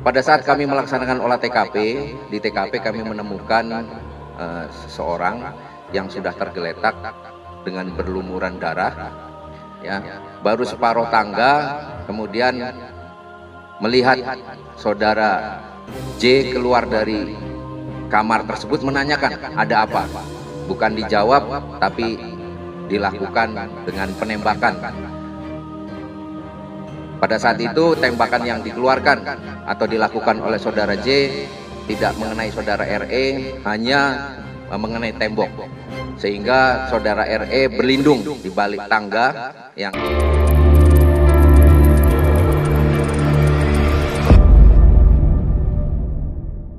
Pada saat kami melaksanakan olah TKP, di TKP kami menemukan seseorang yang sudah tergeletak dengan berlumuran darah, ya, baru separuh tangga, kemudian melihat saudara J keluar dari kamar tersebut menanyakan ada apa, bukan dijawab tapi dilakukan dengan penembakan. Pada saat itu tembakan yang dikeluarkan atau dilakukan oleh saudara J tidak mengenai saudara RE, hanya mengenai tembok, sehingga saudara RE berlindung di balik tangga yang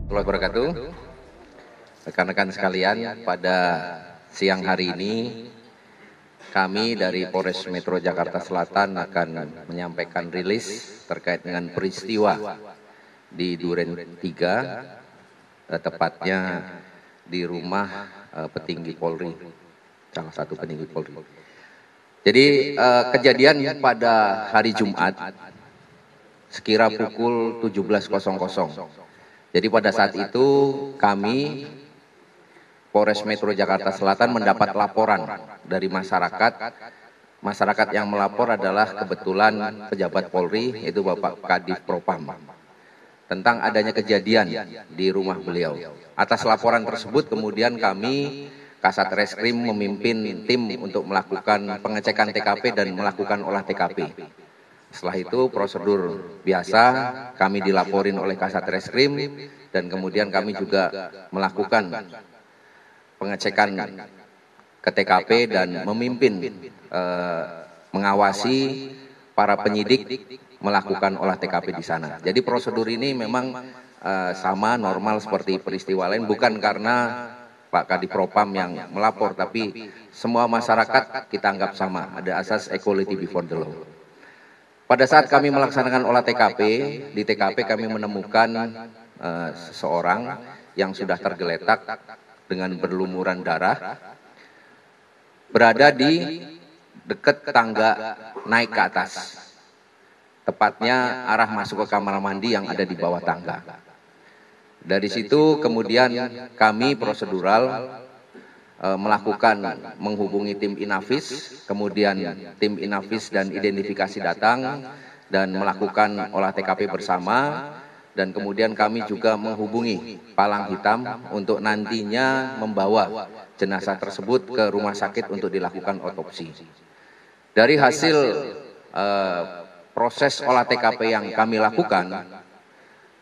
wabarakatuh. Rekan-rekan sekalian, pada siang hari ini kami dari Polres Metro Jakarta Selatan akan menyampaikan rilis terkait dengan peristiwa di Duren 3, tepatnya di rumah petinggi Polri, salah satu petinggi Polri. Jadi kejadian pada hari Jumat sekira pukul 17.00. Jadi pada saat itu kami Polres Metro Jakarta Selatan mendapat laporan dari masyarakat. Masyarakat yang melapor adalah kebetulan pejabat Polri, yaitu Bapak Kadif Propam, tentang adanya kejadian di rumah beliau. Atas laporan tersebut kemudian kami Kasat Reskrim memimpin tim untuk melakukan pengecekan TKP dan melakukan olah TKP. Setelah itu prosedur biasa, kami dilaporin oleh Kasat Reskrim dan kemudian kami juga melakukan pengecekan ke TKP dan memimpin mengawasi para penyidik melakukan olah TKP di sana. Jadi prosedur ini memang sama normal seperti peristiwa lain, bukan karena Pak Kadif Propam yang melapor, tapi semua masyarakat kita anggap sama, ada asas equality before the law. Pada saat kami melaksanakan olah TKP, di TKP kami menemukan seseorang yang sudah tergeletak dengan berlumuran darah, berada di dekat tangga naik ke atas, tepatnya arah masuk ke kamar mandi yang ada di bawah tangga. Dari situ kemudian kami prosedural melakukan menghubungi tim Inavis, kemudian tim Inavis dan identifikasi datang dan melakukan olah TKP bersama. Dan kemudian kami juga menghubungi Palang Hitam untuk nantinya membawa jenazah tersebut ke rumah sakit untuk dilakukan otopsi. Dari hasil proses olah TKP yang kami lakukan,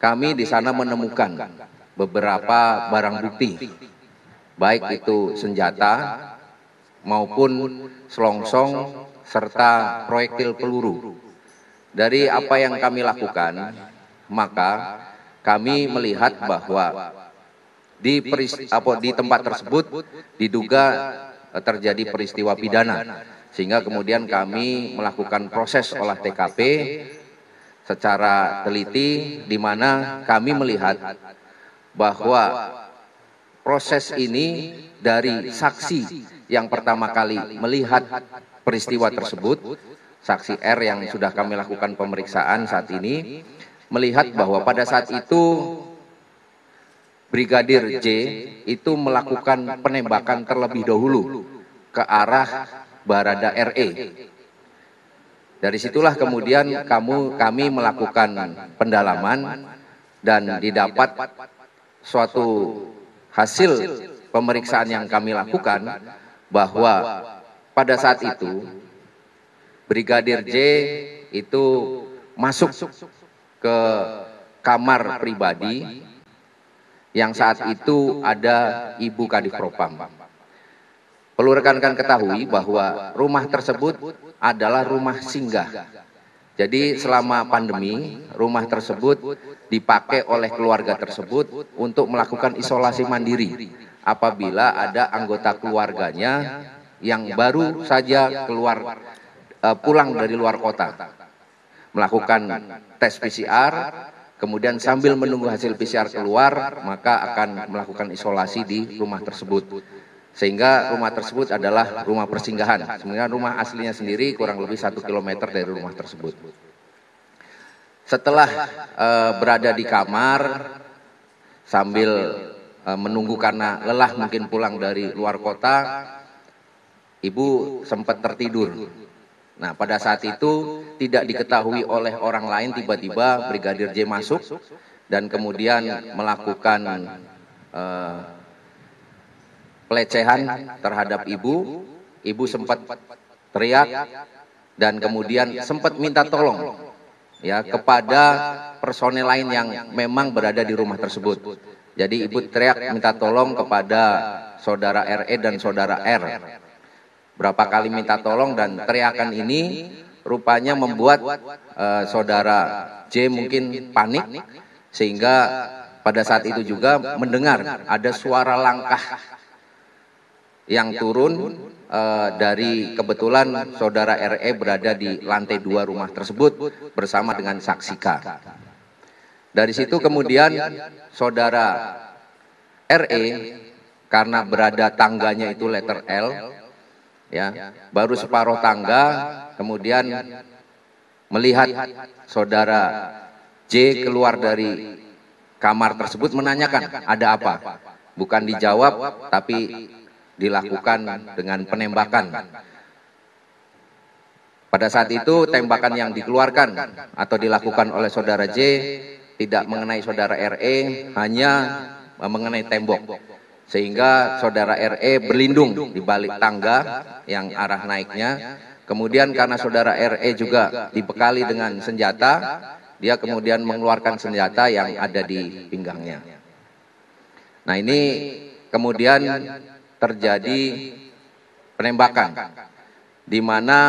kami di sana menemukan beberapa barang bukti, baik itu senjata maupun selongsong serta proyektil peluru. Dari apa yang kami lakukan, maka kami melihat bahwa di tempat tersebut diduga terjadi peristiwa pidana, sehingga kemudian kami melakukan proses olah TKP secara teliti, di mana kami melihat bahwa proses ini dari saksi yang pertama kali melihat peristiwa tersebut, saksi R yang sudah kami lakukan pemeriksaan saat ini, melihat bahwa pada saat itu Brigadir J itu melakukan penembakan terlebih dahulu ke arah Barada RE. Dari situlah kemudian kami melakukan pendalaman dan didapat suatu hasil pemeriksaan yang kami lakukan bahwa pada saat itu Brigadir J itu masuk ke kamar pribadi yang saat itu ada Ibu Kadif Propam. Perlu rekan-rekan ketahui bahwa rumah tersebut adalah rumah singgah. Jadi selama pandemi, rumah tersebut dipakai oleh keluarga tersebut untuk melakukan isolasi mandiri apabila ada anggota keluarganya yang baru saja pulang dari luar kota, melakukan tes PCR, kemudian sambil menunggu hasil PCR keluar, maka akan melakukan isolasi di rumah tersebut. Sehingga rumah tersebut adalah rumah persinggahan. Sebenarnya rumah aslinya sendiri kurang lebih 1 kilometer dari rumah tersebut. Setelah berada di kamar sambil menunggu karena lelah mungkin pulang dari luar kota, ibu sempat tertidur. Nah, pada saat itu tidak diketahui oleh orang lain, tiba-tiba Brigadir J masuk dan kemudian melakukan pelecehan terhadap ibu. Ibu sempat teriak dan kemudian sempat minta tolong ya kepada personel lain yang memang berada di rumah tersebut. Jadi ibu teriak minta tolong kepada saudara RE dan saudara R. Berapa kali minta tolong dan teriakan ini rupanya membuat saudara J mungkin panik, sehingga pada saat itu juga mendengar ada suara langkah yang turun dari kebetulan saudara RE berada di lantai 2 rumah tersebut bersama dengan saksi K. Dari situ kemudian saudara RE karena berada tangganya itu letter L, ya, baru separuh tangga, kemudian melihat saudara J keluar dari kamar tersebut menanyakan ada apa. Bukan dijawab, tapi dilakukan dengan penembakan. Pada saat itu tembakan yang dikeluarkan atau dilakukan oleh saudara J tidak mengenai saudara RE, hanya mengenai tembok. Sehingga saudara RE berlindung di balik tangga yang arah naiknya. Kemudian karena saudara RE juga dibekali dengan senjata, dia kemudian mengeluarkan senjata yang ada di pinggangnya. Nah, ini kemudian terjadi penembakan, di mana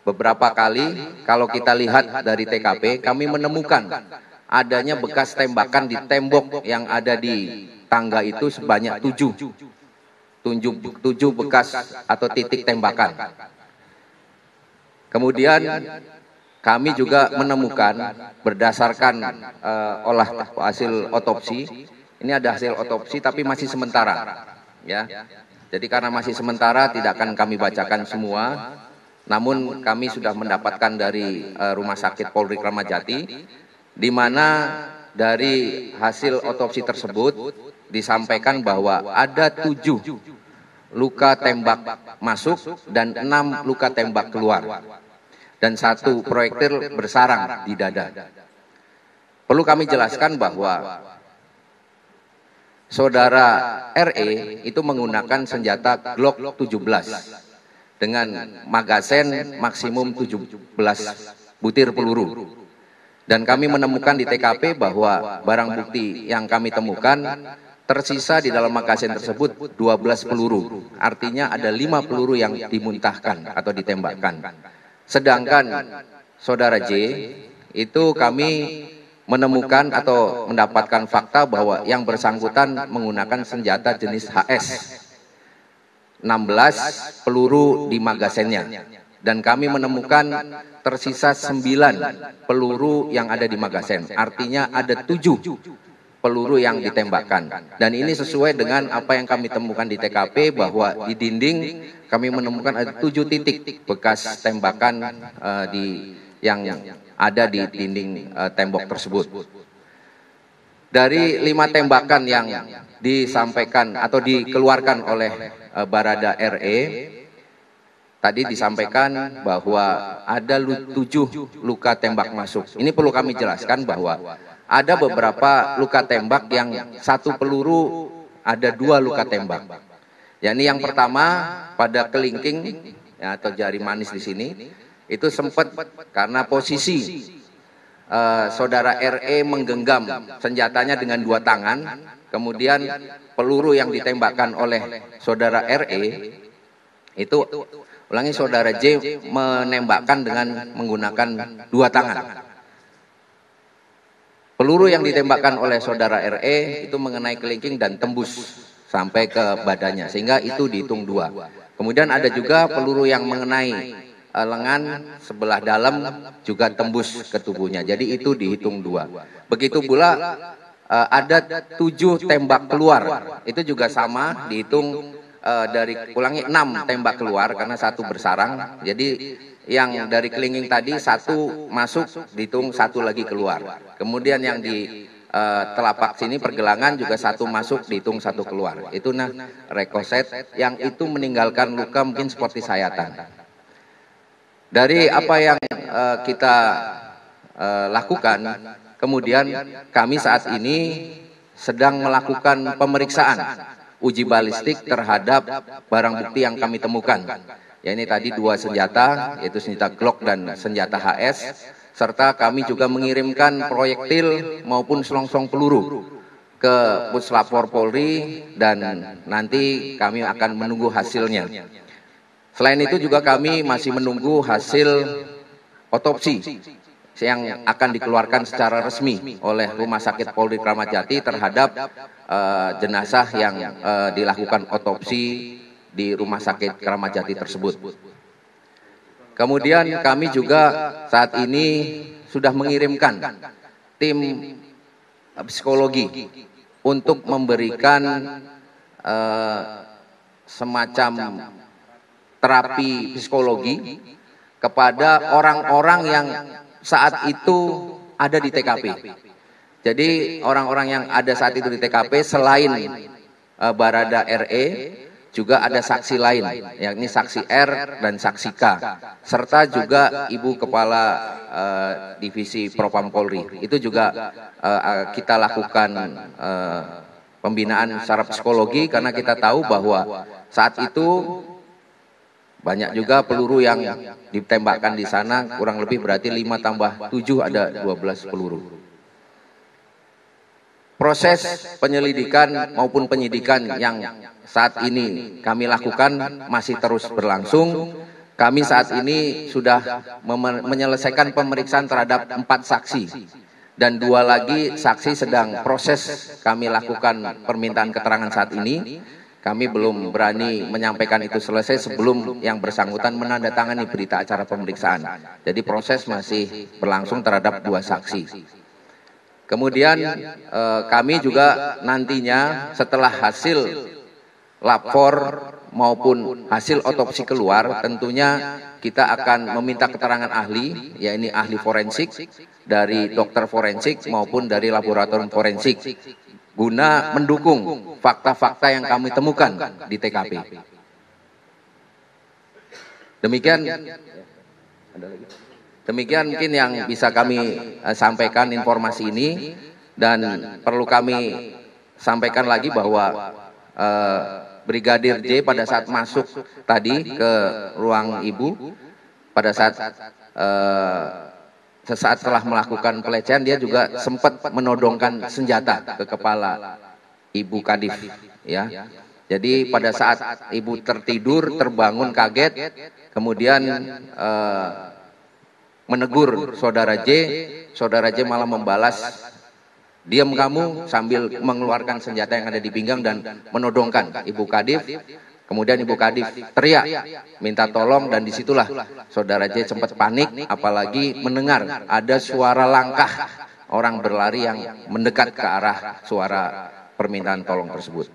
beberapa kali kalau kita lihat dari TKP kami menemukan adanya bekas tembakan di tembok yang ada di tangga itu sebanyak 7 bekas atau titik tembakan. Kemudian kami juga menemukan berdasarkan hasil otopsi, ini ada hasil otopsi tapi masih sementara. Ya, jadi karena masih sementara tidak akan kami bacakan semua, namun kami sudah mendapatkan dari Rumah Sakit Polri Kramat Jati, di mana dari hasil otopsi tersebut disampaikan bahwa ada 7 luka tembak masuk dan 6 luka tembak keluar, dan 1 proyektil bersarang di dada. Perlu kami jelaskan bahwa saudara RE itu menggunakan senjata Glock 17 dengan magazen maksimum 17 butir peluru. Dan kami menemukan di TKP bahwa barang bukti yang kami temukan tersisa di dalam magazen tersebut 12 peluru. Artinya ada 5 peluru yang dimuntahkan atau ditembakkan. Sedangkan saudara J itu kami menemukan atau mendapatkan fakta bahwa yang bersangkutan menggunakan senjata jenis HS, 16 peluru di magazennya, dan kami menemukan tersisa 9 peluru yang ada di magazen. Artinya ada 7 peluru yang ditembakkan. Dan ini sesuai dengan apa yang kami temukan di TKP, bahwa di dinding kami menemukan ada 7 titik bekas tembakan yang ada di dinding tembok tersebut. Dari 5 tembakan yang disampaikan atau dikeluarkan oleh Barada RE, tadi disampaikan bahwa ada 7 luka tembak masuk. Ini perlu kami jelaskan bahwa ada beberapa luka tembak yang 1 peluru ada 2 luka tembak. yakni yang pertama pada kelingking ya, atau jari manis di sini itu sempat karena posisi saudara RE menggenggam senjatanya dengan 2 tangan, kemudian peluru yang ditembakkan oleh saudara RE itu saudara J menembakkan dengan menggunakan 2 tangan. Peluru yang ditembakkan oleh saudara RE itu mengenai kelingking dan tembus sampai ke badannya, sehingga itu dihitung 2. Kemudian ada juga peluru yang mengenai lengan sebelah dalam juga tembus ke tubuhnya, jadi itu dihitung 2. Begitu pula ada 7 tembak keluar, itu juga sama dihitung dari 6 tembak keluar karena 1 bersarang, jadi yang dari kelingking tadi satu masuk dihitung satu lagi keluar. Kemudian yang di telapak sini pergelangan juga satu masuk dihitung satu keluar. Itu rekoset yang itu meninggalkan luka mungkin seperti sayatan. Dari apa yang kita lakukan, kemudian kami saat ini sedang melakukan pemeriksaan uji balistik terhadap barang bukti yang kami temukan. Ya, ini tadi 2 senjata, yaitu senjata Glock dan senjata HS, serta kami juga mengirimkan proyektil maupun selongsong peluru ke Puslapor Polri dan nanti kami akan menunggu hasilnya. Selain itu juga kami masih menunggu hasil otopsi yang akan dikeluarkan secara resmi oleh Rumah Sakit Polri Kramat Jati terhadap jenazah yang dilakukan otopsi di Rumah Sakit Kramat Jati tersebut. Kemudian kami juga saat ini sudah mengirimkan tim psikologi untuk memberikan semacam terapi psikologi kepada orang-orang yang saat itu ada di TKP. Jadi orang-orang yang ada saat itu di TKP selain Barada RE juga ada saksi lain, yakni saksi R dan saksi K, serta juga Ibu Kepala Divisi Propam Polri. Itu juga kita lakukan pembinaan secara psikologi karena kita tahu bahwa saat itu banyak juga peluru yang ditembakkan di sana, kurang lebih berarti 5 tambah 7 ada 12 peluru. Proses penyelidikan maupun penyidikan yang saat ini kami lakukan masih terus berlangsung. Kami saat ini sudah menyelesaikan pemeriksaan terhadap 4 saksi. Dan 2 lagi saksi sedang proses kami lakukan permintaan keterangan saat ini. Kami belum berani menyampaikan itu selesai sebelum yang bersangkutan menandatangani berita acara pemeriksaan. Jadi proses masih berlangsung terhadap 2 saksi. Kemudian kami juga nantinya setelah hasil lapor maupun hasil otopsi keluar, tentunya kita akan meminta keterangan ahli, yakni ahli forensik dari dokter forensik maupun dari laboratorium forensik, guna mendukung fakta-fakta yang kami temukan di TKP. Demikian mungkin yang bisa kami sampaikan informasi ini, dan perlu kami sampaikan lagi bahwa Brigadir J pada saat masuk tadi ke ruang ibu, pada saat sesaat setelah melakukan pelecehan dia juga sempat menodongkan senjata ke kepala Ibu Kadif, ya. Jadi pada saat ibu tertidur terbangun kaget, kemudian menegur saudara J malah membalas, "Diam kamu," sambil mengeluarkan senjata yang ada di pinggang dan menodongkan Ibu Kadif. Kemudian Ibu Kadif teriak minta tolong, dan disitulah saudara J sempat panik, apalagi mendengar ada suara langkah orang berlari yang mendekat ke arah suara permintaan tolong tersebut.